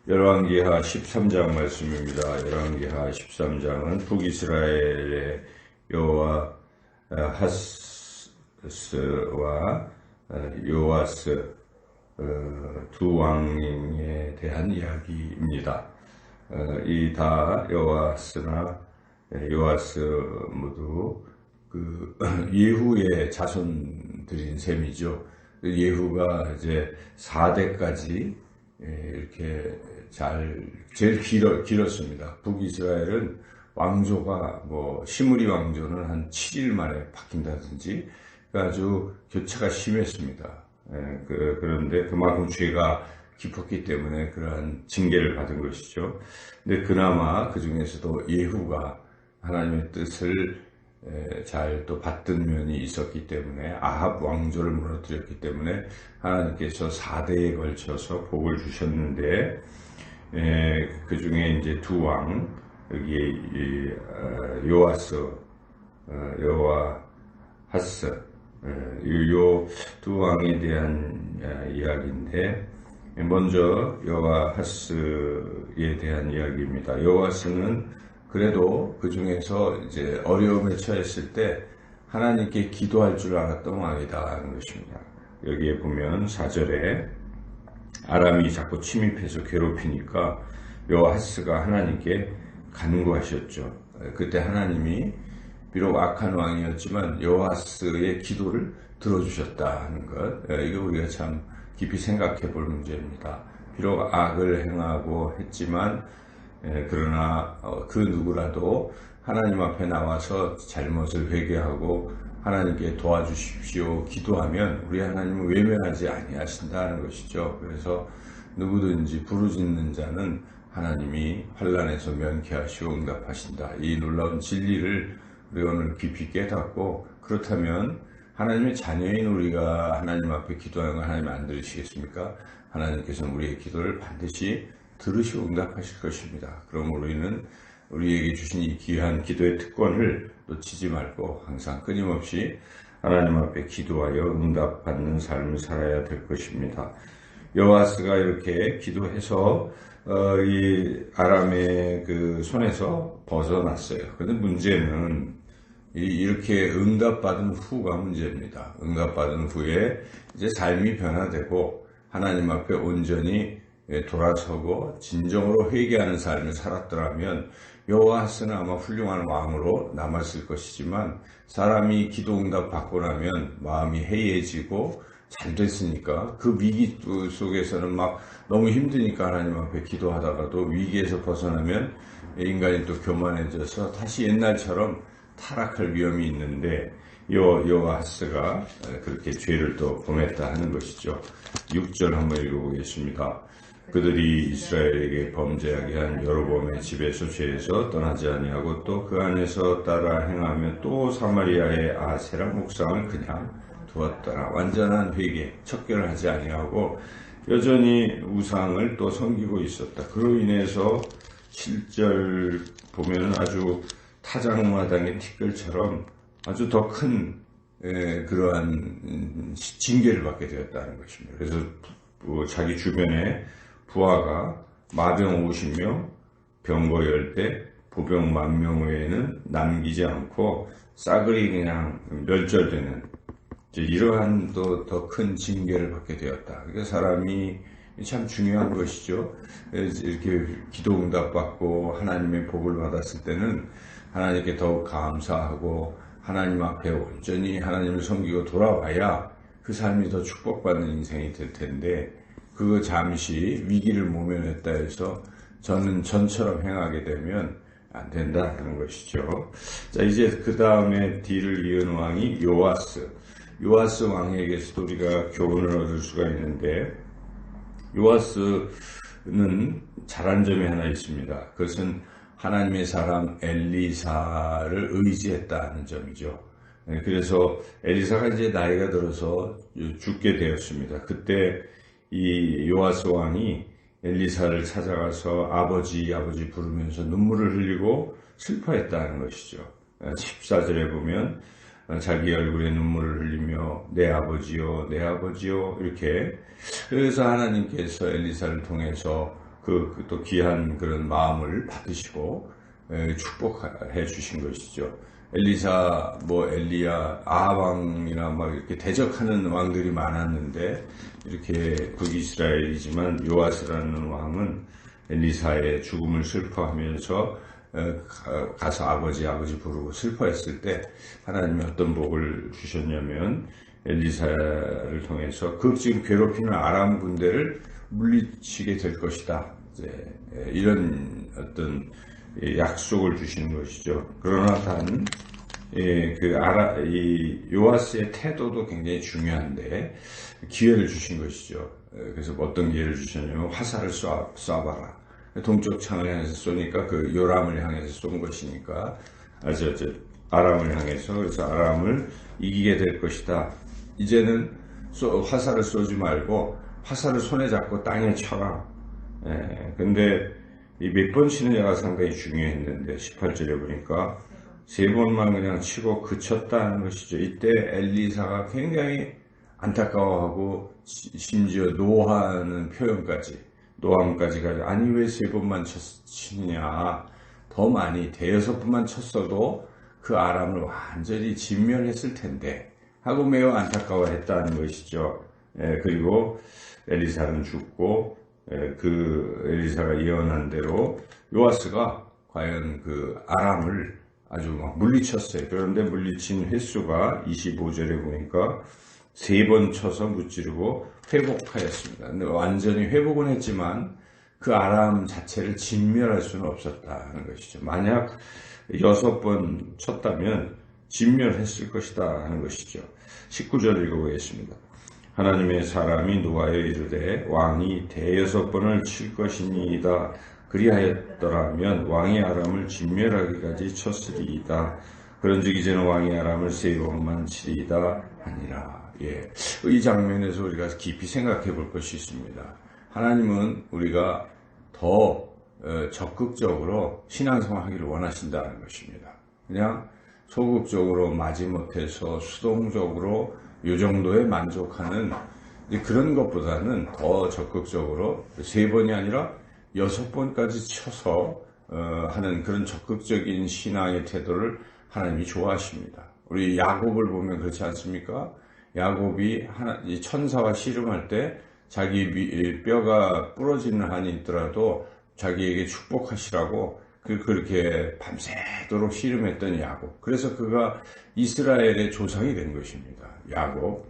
열왕기하 13장 말씀입니다. 열왕기하 13장은 북이스라엘의 여호와하스와 요아스 두 왕에 대한 이야기입니다. 이 다 여호와스나 요아스 모두 예후의 자손들인 셈이죠. 예후가 이제 4대까지 이렇게 제일 길었습니다. 북이스라엘은 왕조가 시므리 왕조는 한 7일 만에 바뀐다든지 아주 교차가 심했습니다. 그런데 그만큼 죄가 깊었기 때문에 그러한 징계를 받은 것이죠. 근데 그나마 그 중에서도 예후가 하나님의 뜻을 잘 또 받든 면이 있었기 때문에 아합 왕조를 무너뜨렸기 때문에 하나님께서 4대에 걸쳐서 복을 주셨는데 그 중에 이제 두 왕 여기에 요아스 여호와하스 요 두 왕에 대한 이야기인데 먼저 여호와하스에 대한 이야기입니다. 여호와스는 그래도 그 중에서 이제 어려움에 처했을 때 하나님께 기도할 줄 알았던 왕이다 하는 것입니다. 여기에 보면 4절에 아람이 자꾸 침입해서 괴롭히니까 여호와하스가 하나님께 간구하셨죠. 그때 하나님이 비록 악한 왕이었지만 여호와하스의 기도를 들어주셨다 하는 것, 이거 우리가 참 깊이 생각해 볼 문제입니다. 비록 악을 행하고 했지만 그러나 그 누구라도 하나님 앞에 나와서 잘못을 회개하고 하나님께 도와주십시오 기도하면 우리 하나님은 외면하지 아니하신다는 것이죠. 그래서 누구든지 부르짖는 자는 하나님이 환난에서 면케하시고 응답하신다. 이 놀라운 진리를 우리 오늘 깊이 깨닫고, 그렇다면 하나님의 자녀인 우리가 하나님 앞에 기도하는 걸 하나님 안 들으시겠습니까? 하나님께서는 우리의 기도를 반드시 들으시고 응답하실 것입니다. 그럼 우리는 우리에게 주신 이 귀한 기도의 특권을 놓치지 말고 항상 끊임없이 하나님 앞에 기도하여 응답받는 삶을 살아야 될 것입니다. 여호와스가 이렇게 기도해서 이 아람의 그 손에서 벗어났어요. 그런데 문제는 이렇게 응답받은 후가 문제입니다. 응답받은 후에 이제 삶이 변화되고 하나님 앞에 온전히 돌아서고 진정으로 회개하는 삶을 살았더라면 여호와스는 아마 훌륭한 왕으로 남았을 것이지만, 사람이 기도 응답 받고 나면 마음이 해이해지고 잘 됐으니까 그 위기 속에서는 막 너무 힘드니까 하나님 앞에 기도하다가도 위기에서 벗어나면 인간이 또 교만해져서 다시 옛날처럼 타락할 위험이 있는데 여호와스가 그렇게 죄를 또 범했다 하는 것이죠. 6절 한번 읽어보겠습니다. 그들이 이스라엘에게 범죄하게 한 여로보암의 집에서 죄에서 떠나지 아니하고 또 그 안에서 따라 행하며 또 사마리아의 아세라 목상을 그냥 두었더라. 완전한 회개, 척결을 하지 아니하고 여전히 우상을 또 섬기고 있었다. 그로 인해서 7절 보면 아주 타작마당의 티끌처럼 아주 더 큰 그러한 징계를 받게 되었다는 것입니다. 그래서 자기 주변에 부하가 마병 50명, 병거 10대, 보병 10,000명 외에는 남기지 않고 싸그리 그냥 멸절되는 이러한 또 더 큰 징계를 받게 되었다. 그러니까 사람이 참 중요한 것이죠. 이렇게 기도 응답 받고 하나님의 복을 받았을 때는 하나님께 더욱 감사하고 하나님 앞에 온전히 하나님을 섬기고 돌아와야 그 삶이 더 축복받는 인생이 될 텐데, 그거 잠시 위기를 모면했다 해서 저는 전처럼 행하게 되면 안 된다는 것이죠. 자, 이제 그 다음에 뒤를 이은 왕이 요아스 왕에게서도 우리가 교훈을 얻을 수가 있는데, 요아스는 잘한 점이 하나 있습니다. 그것은 하나님의 사람 엘리사를 의지했다는 점이죠. 그래서 엘리사가 이제 나이가 들어서 죽게 되었습니다. 그때 이 요아스 왕이 엘리사를 찾아가서 아버지 부르면서 눈물을 흘리고 슬퍼했다는 것이죠. 14절에 보면 자기 얼굴에 눈물을 흘리며 내 아버지요 이렇게. 그래서 하나님께서 엘리사를 통해서 또 귀한 그런 마음을 받으시고 축복해 주신 것이죠. 엘리사, 엘리야, 아합왕이나 막 이렇게 대적하는 왕들이 많았는데, 이렇게 북이스라엘이지만 요아스라는 왕은 엘리사의 죽음을 슬퍼하면서 가서 아버지 부르고 슬퍼했을 때 하나님이 어떤 복을 주셨냐면, 엘리사를 통해서 지금 괴롭히는 아람 군대를 물리치게 될 것이다. 이런 어떤 약속을 주시는 것이죠. 그러나 단, 요아스의 태도도 굉장히 중요한데, 기회를 주신 것이죠. 그래서 어떤 기회를 주셨냐면, 화살을 쏴봐라. 동쪽 창을 향해서 쏘니까 요람을 향해서 쏜 것이니까, 아람을 향해서, 그래서 아람을 이기게 될 것이다. 이제는 화살을 쏘지 말고, 화살을 손에 잡고 땅에 쳐라. 근데, 이 몇 번 치느냐가 상당히 중요했는데 18절에 보니까 3번만 그냥 치고 그쳤다는 것이죠. 이때 엘리사가 굉장히 안타까워하고 심지어 노하는 노함까지 가지고 아니 왜 3번만 치느냐, 더 많이 5번만 쳤어도 그 아람을 완전히 진멸했을 텐데 하고 매우 안타까워했다는 것이죠. 그리고 엘리사는 죽고 엘리사가 예언한 대로 요아스가 과연 아람을 아주 막 물리쳤어요. 그런데 물리친 횟수가 25절에 보니까 3번 쳐서 무찌르고 회복하였습니다. 근데 완전히 회복은 했지만 그 아람 자체를 진멸할 수는 없었다는 것이죠. 만약 6번 쳤다면 진멸했을 것이다 하는 것이죠. 19절 읽어보겠습니다. 하나님의 사람이 노하여 이르되 왕이 6번을 칠 것이니이다. 그리하였더라면 왕이 아람을 진멸하기까지 쳤으리이다. 그런즉 이제는 왕이 아람을 3번만 치리이다 하니라. 이 장면에서 우리가 깊이 생각해 볼 것이 있습니다. 하나님은 우리가 더 적극적으로 신앙생활 하기를 원하신다는 것입니다. 그냥 소극적으로 마지못해서 수동적으로 이 정도에 만족하는 그런 것보다는 더 적극적으로 3번이 아니라 6번까지 쳐서 하는 그런 적극적인 신앙의 태도를 하나님이 좋아하십니다. 우리 야곱을 보면 그렇지 않습니까? 야곱이 천사와 씨름할 때 자기 뼈가 부러지는 한이 있더라도 자기에게 축복하시라고 그렇게 밤새도록 씨름했던 야곱. 그래서 그가 이스라엘의 조상이 된 것입니다. 야곱,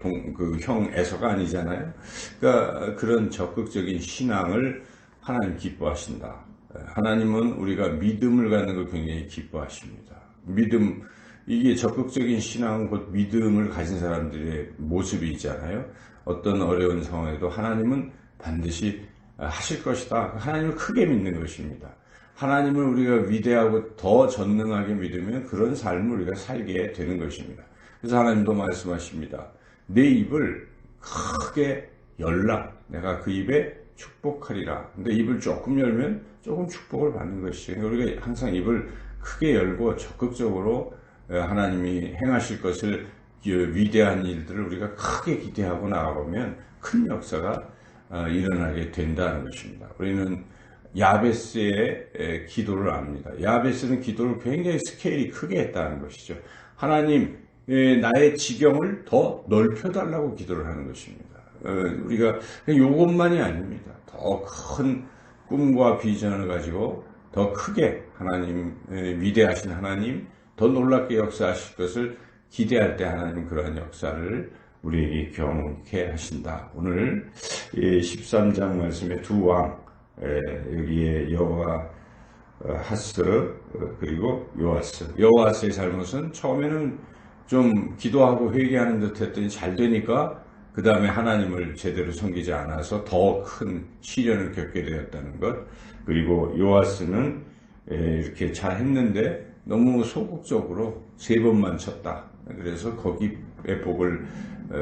형 에서가 아니잖아요. 그러니까 그런 적극적인 신앙을 하나님 기뻐하신다. 하나님은 우리가 믿음을 갖는 걸 굉장히 기뻐하십니다. 믿음, 이게 적극적인 신앙은 곧 믿음을 가진 사람들의 모습이 있잖아요. 어떤 어려운 상황에도 하나님은 반드시 하실 것이다. 하나님을 크게 믿는 것입니다. 하나님을 우리가 위대하고 더 전능하게 믿으면 그런 삶을 우리가 살게 되는 것입니다. 그래서 하나님도 말씀하십니다. 내 입을 크게 열라. 내가 그 입에 축복하리라. 근데 입을 조금 열면 조금 축복을 받는 것이죠. 우리가 항상 입을 크게 열고 적극적으로 하나님이 행하실 것을 위대한 일들을 우리가 크게 기대하고 나아가보면 큰 역사가 일어나게 된다는 것입니다. 우리는 야베스의 기도를 압니다. 야베스는 기도를 굉장히 스케일이 크게 했다는 것이죠. 하나님, 나의 지경을 더 넓혀달라고 기도를 하는 것입니다. 우리가 이것만이 아닙니다. 더 큰 꿈과 비전을 가지고 더 크게 하나님, 위대하신 하나님, 더 놀랍게 역사하실 것을 기대할 때 하나님 그러한 역사를 우리에게 경험케 하신다. 오늘 13장 말씀에 두 왕, 여기에 여호아하스 그리고 요아스. 여호아스의 잘못은 처음에는 좀 기도하고 회개하는 듯 했더니 잘 되니까 그 다음에 하나님을 제대로 섬기지 않아서 더 큰 시련을 겪게 되었다는 것. 그리고 요아스는 이렇게 잘 했는데 너무 소극적으로 3번만 쳤다. 그래서 거기에 복을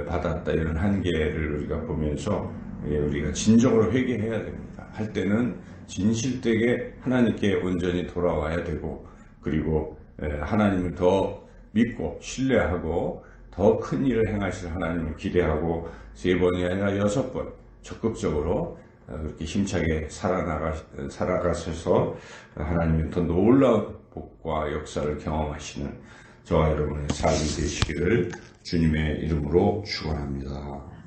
받았다. 이런 한계를 우리가 보면서 우리가 진정으로 회개해야 됩니다. 할 때는 진실되게 하나님께 온전히 돌아와야 되고, 그리고 하나님을 더 믿고 신뢰하고 더 큰 일을 행하실 하나님을 기대하고 3번이 아니라 6번 적극적으로 그렇게 힘차게 살아가셔서 하나님의 더 놀라운 복과 역사를 경험하시는 저와 여러분의 삶이 되시기를 주님의 이름으로 축원합니다.